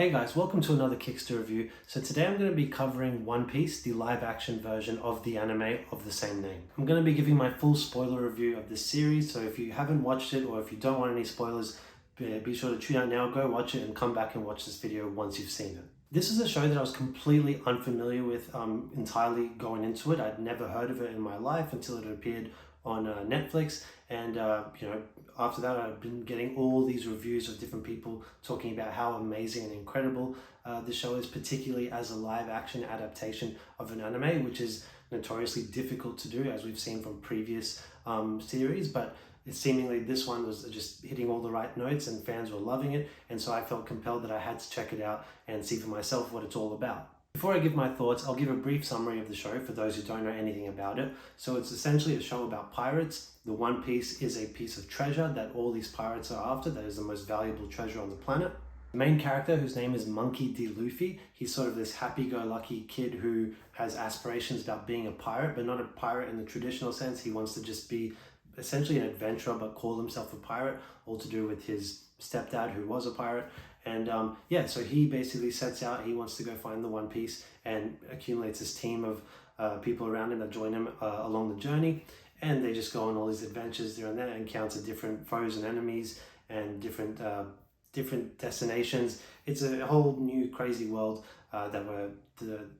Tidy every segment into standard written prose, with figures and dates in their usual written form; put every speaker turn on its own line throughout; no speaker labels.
Hey guys, welcome to another Kickster review. So today I'm going to be covering One Piece, the live action version of the anime of the same name. I'm going to be giving my full spoiler review of this series, so if you haven't watched it or if you don't want any spoilers, be sure to tune out now, go watch it and come back and watch this video once you've seen it. This is a show that I was completely unfamiliar with entirely going into it. I'd never heard of it in my life until it appeared on Netflix, and after that I've been getting all these reviews of different people talking about how amazing and incredible the show is, particularly as a live action adaptation of an anime, which is notoriously difficult to do, as we've seen from previous series, but seemingly this one was just hitting all the right notes and fans were loving it, and so I felt compelled that I had to check it out and see for myself what it's all about. Before I give my thoughts, I'll give a brief summary of the show for those who don't know anything about it. So it's essentially a show about pirates. The One Piece is a piece of treasure that all these pirates are after, that is the most valuable treasure on the planet. The main character, whose name is Monkey D. Luffy, he's sort of this happy-go-lucky kid who has aspirations about being a pirate, but not a pirate in the traditional sense. He wants to just be essentially an adventurer, but call himself a pirate, all to do with his stepdad who was a pirate. And so he basically sets out, he wants to go find the One Piece and accumulates this team of people around him that join him along the journey. And they just go on all these adventures there and there, encounter different foes and enemies and different destinations. It's a whole new crazy world that we're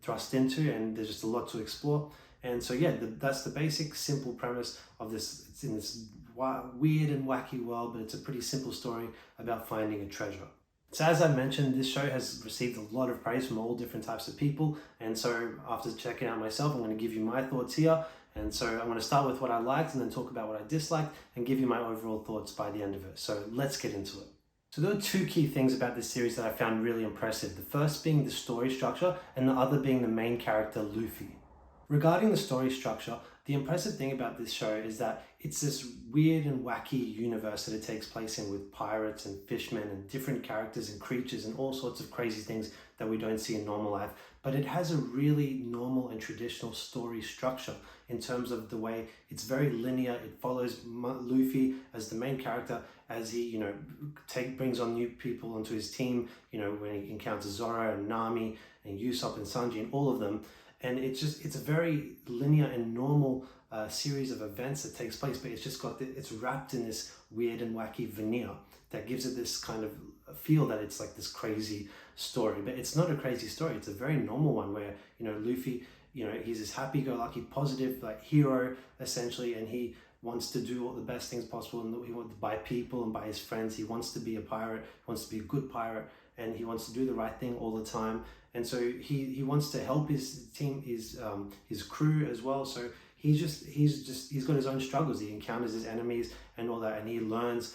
thrust into, and there's just a lot to explore. And so that's the basic simple premise of this. It's in this weird and wacky world, but it's a pretty simple story about finding a treasure. So as I mentioned, this show has received a lot of praise from all different types of people, and so after checking out myself, I'm going to give you my thoughts here. And so I'm going to start with what I liked and then talk about what I disliked and give you my overall thoughts by the end of it. So let's get into it. So there are two key things about this series that I found really impressive. The first being the story structure and the other being the main character, Luffy. Regarding the story structure, the impressive thing about this show is that it's this weird and wacky universe that it takes place in, with pirates and fishmen and different characters and creatures and all sorts of crazy things that we don't see in normal life. But it has a really normal and traditional story structure in terms of the way it's very linear. It follows Luffy as the main character as he, brings on new people onto his team, when he encounters Zoro and Nami and Usopp and Sanji and all of them. And it's a very linear and normal series of events that takes place, but it's wrapped in this weird and wacky veneer that gives it this kind of feel that it's like this crazy story. But it's not a crazy story. It's a very normal one where, Luffy, he's this happy-go-lucky, positive, like, hero, essentially, and he wants to do all the best things possible, and he wants by people and by his friends. He wants to be a pirate, wants to be a good pirate, and he wants to do the right thing all the time. And so he wants to help his team, his crew as well. So he's got his own struggles. He encounters his enemies and all that, and he learns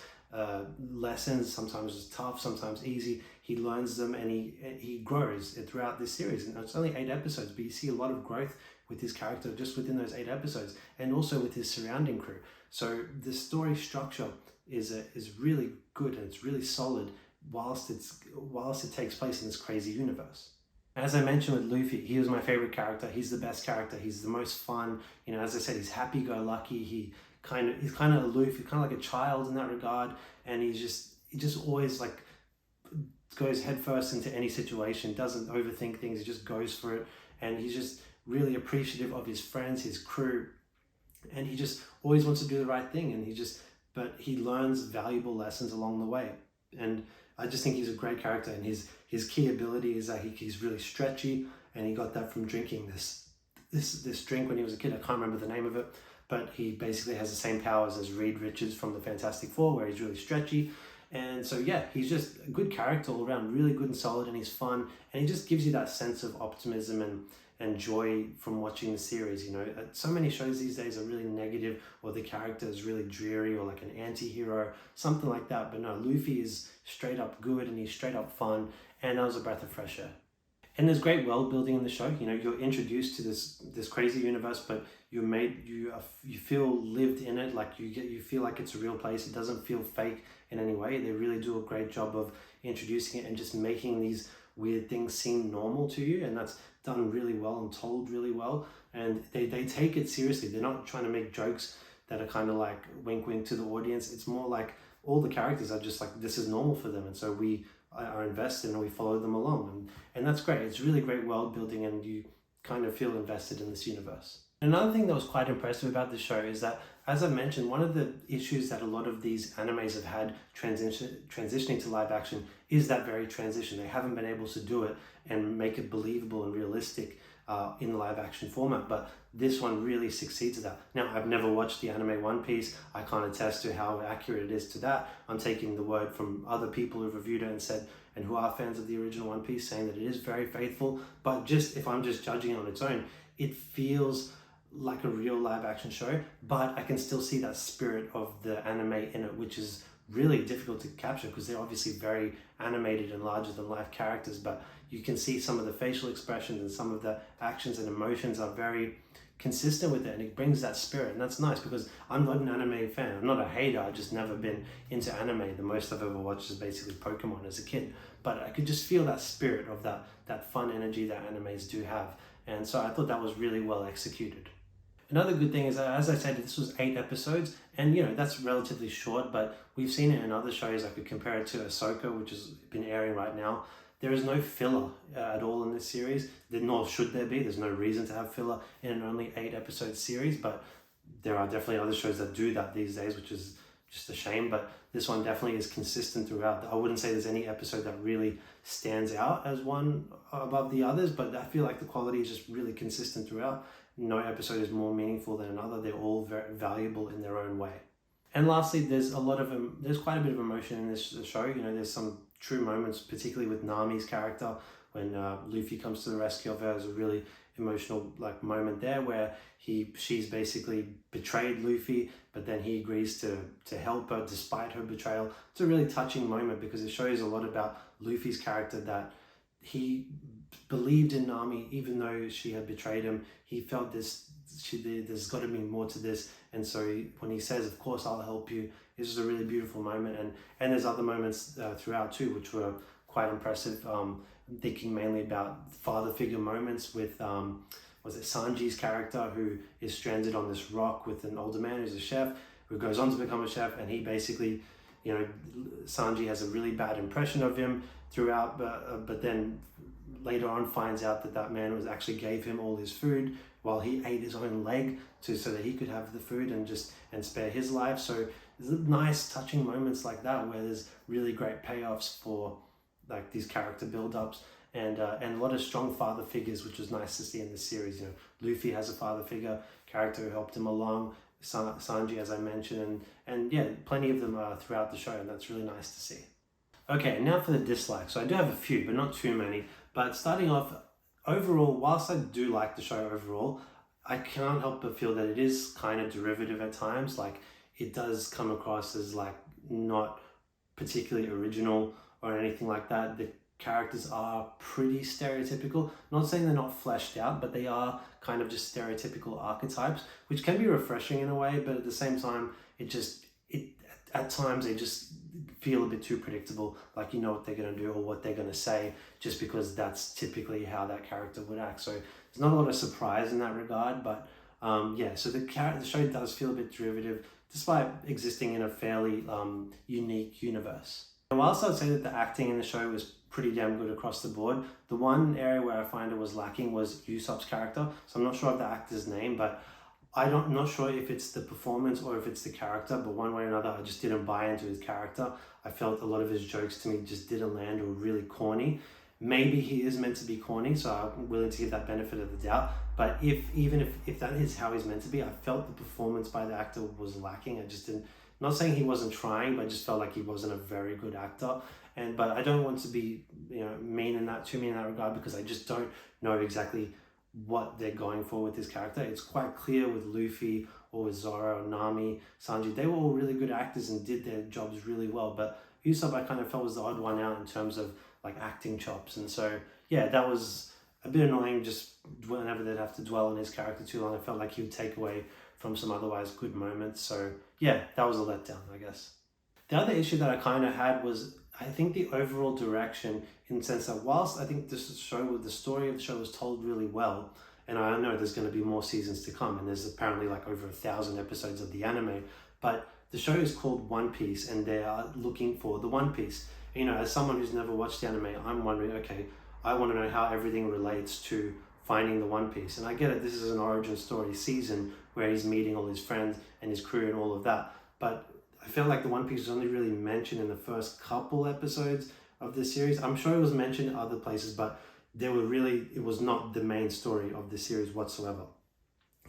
lessons. Sometimes it's tough, sometimes easy. He learns them, and he grows throughout this series. And it's only 8 episodes, but you see a lot of growth with his character just within those 8 episodes, and also with his surrounding crew. So the story structure is really good, and it's really solid whilst it takes place in this crazy universe. As I mentioned with Luffy, he was my favorite character. He's the best character. He's the most fun. As I said, he's happy-go-lucky. He's kind of aloof. He's kind of like a child in that regard, and he just always like goes headfirst into any situation. Doesn't overthink things. He just goes for it, and he's just really appreciative of his friends, his crew, and he just always wants to do the right thing. And but he learns valuable lessons along the way, and I just think he's a great character. And his key ability is that he's really stretchy, and he got that from drinking this drink when he was a kid. I can't remember the name of it, but he basically has the same powers as Reed Richards from the Fantastic Four, where he's really stretchy. And so he's just a good character all around, really good and solid, and he's fun, and he just gives you that sense of optimism and joy from watching the series. So many shows these days are really negative, or the character is really dreary, or like an anti-hero, something like that. But no, Luffy is straight up good, and he's straight up fun, and that was a breath of fresh air. And there's great world building in the show. You're introduced to this crazy universe, but you feel lived in it. Like you feel like it's a real place. It doesn't feel fake in any way. They really do a great job of introducing it and just making these weird things seem normal to you, and that's done really well and told really well. And they take it seriously. They're not trying to make jokes that are kind of like wink wink to the audience. It's more like all the characters are just like, this is normal for them, and so we are invested and we follow them along, and that's great. It's really great world building, and you kind of feel invested in this universe. Another thing that was quite impressive about the show is that, as I mentioned, one of the issues that a lot of these animes have had transitioning to live action is that very transition. They haven't been able to do it and make it believable and realistic in the live action format, but this one really succeeds at that. Now, I've never watched the anime One Piece. I can't attest to how accurate it is to that. I'm taking the word from other people who've reviewed it and said, and who are fans of the original One Piece, saying that it is very faithful, but just if I'm just judging it on its own, it feels like a real live action show, but I can still see that spirit of the anime in it, which is really difficult to capture because they're obviously very animated and larger than life characters, but you can see some of the facial expressions and some of the actions and emotions are very consistent with it, and it brings that spirit, and that's nice because I'm not an anime fan. I'm not a hater. I've just never been into anime. The most I've ever watched is basically Pokemon as a kid, but I could just feel that spirit of that fun energy that animes do have, and so I thought that was really well executed. Another good thing is that, as I said, this was 8 episodes, and that's relatively short, but we've seen it in other shows. I could compare it to Ahsoka, which has been airing right now. There is no filler at all in this series, nor should there be. There's no reason to have filler in an only 8 episode series, but there are definitely other shows that do that these days, which is just a shame, but this one definitely is consistent throughout. I wouldn't say there's any episode that really stands out as one above the others, but I feel like the quality is just really consistent throughout. No episode is more meaningful than another. They're all very valuable in their own way. And lastly, there's quite a bit of emotion in this show. There's some true moments, particularly with Nami's character when Luffy comes to the rescue of her. There's a really emotional moment there where she's basically betrayed Luffy, but then he agrees to help her despite her betrayal. It's a really touching moment because it shows a lot about Luffy's character, that he believed in Nami even though she had betrayed him. He felt there's got to be more to this, and so when he says, "Of course I'll help you," it's just a really beautiful moment. And there's other moments throughout too which were quite impressive. I'm thinking mainly about father figure moments with was it Sanji's character, who is stranded on this rock with an older man who's a chef, who goes on to become a chef, and he basically, Sanji has a really bad impression of him throughout, but then later on finds out that man actually gave him all his food while he ate his own leg so that he could have the food and spare his life. So there's nice touching moments like that where there's really great payoffs for these character build-ups, and a lot of strong father figures, which was nice to see in this series. Luffy has a father figure character who helped him along, Sanji, as I mentioned, and yeah, plenty of them throughout the show, and that's really nice to see. Okay, now for the dislikes. So I do have a few, but not too many. But starting off, overall, whilst I do like the show overall, I can't help but feel that it is kind of derivative at times. It does come across as not particularly original or anything like that. The characters are pretty stereotypical. Not saying they're not fleshed out, but they are kind of just stereotypical archetypes, which can be refreshing in a way, but at the same time, at times they just feel a bit too predictable, what they're going to do or what they're going to say, just because that's typically how that character would act. So there's not a lot of surprise in that regard, but so the show does feel a bit derivative, despite existing in a fairly unique universe. And whilst I'd say that the acting in the show was pretty damn good across the board, the one area where I find it was lacking was Usopp's character. So I'm not sure of the actor's name, but I'm not sure if it's the performance or if it's the character, but one way or another, I just didn't buy into his character. I felt a lot of his jokes to me just didn't land or were really corny. Maybe he is meant to be corny, so I'm willing to give that benefit of the doubt. But even if that is how he's meant to be, I felt the performance by the actor was lacking. I just didn't, not saying he wasn't trying, but I just felt like he wasn't a very good actor. But I don't want to be too mean in that regard, because I just don't know exactly what they're going for with his character. It's quite clear with Luffy or with Zoro, Nami, Sanji, they were all really good actors and did their jobs really well, but Usopp I kind of felt was the odd one out in terms of acting chops, and so yeah, that was a bit annoying. Just whenever they'd have to dwell on his character too long, I felt like he would take away from some otherwise good moments. So yeah, that was a letdown, I guess. The other issue that I kind of had was, I think, the overall direction, in the sense that whilst I think the story of the show was told really well, and I know there's going to be more seasons to come, and there's apparently over 1,000 episodes of the anime, but the show is called One Piece, and they are looking for the One Piece. You know, as someone who's never watched the anime, I'm wondering, okay, I want to know how everything relates to finding the One Piece. And I get it, this is an origin story season where he's meeting all his friends and his crew and all of that. But I feel like the One Piece was only really mentioned in the first couple episodes of this series. I'm sure it was mentioned in other places, but it was not the main story of the series whatsoever.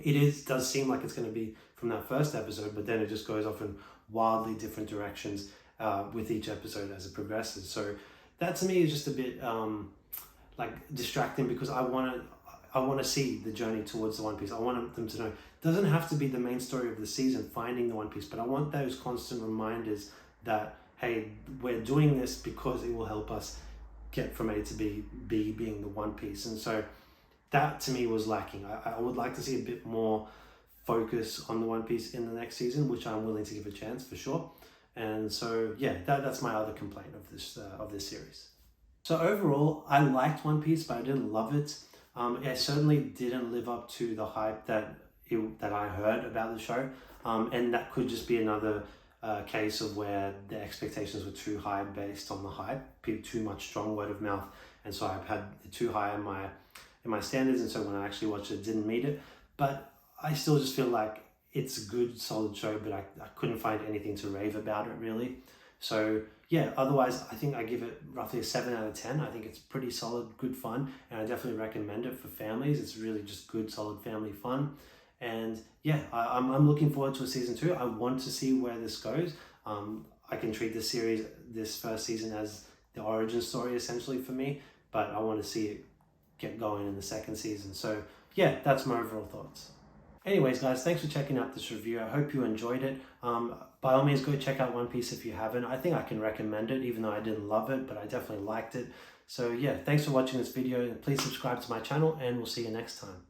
Does seem like it's going to be from that first episode, but then it just goes off in wildly different directions with each episode as it progresses. So that to me is just a bit like distracting, because I want to see the journey towards the One Piece. I want them to know it doesn't have to be the main story of the season, finding the One Piece, but I want those constant reminders that, hey, we're doing this because it will help us get from A to B being the One Piece. And so that to me was lacking. I would like to see a bit more focus on the One Piece in the next season, which I'm willing to give a chance for sure. And so yeah, that's my other complaint of this series. So overall, I liked One Piece, but I didn't love it. It certainly didn't live up to the hype that I heard about the show, and that could just be another case of where the expectations were too high based on the hype, too much strong word of mouth, and so I've had it too high in my standards, and so when I actually watched it, didn't meet it. But I still just feel like it's a good, solid show, but I couldn't find anything to rave about it really. So yeah, otherwise I think I give it roughly a 7 out of 10. I think it's pretty solid, good fun, and I definitely recommend it for families. It's really just good, solid family fun. And yeah, I'm looking forward to a season 2. I want to see where this goes. I can treat this series, this first season, as the origin story essentially for me, but I want to see it get going in the second season. So yeah, that's my overall thoughts. Anyways guys, thanks for checking out this review. I hope you enjoyed it. By all means, go check out One Piece if you haven't. I think I can recommend it, even though I didn't love it, but I definitely liked it. So yeah, thanks for watching this video, and please subscribe to my channel, and we'll see you next time.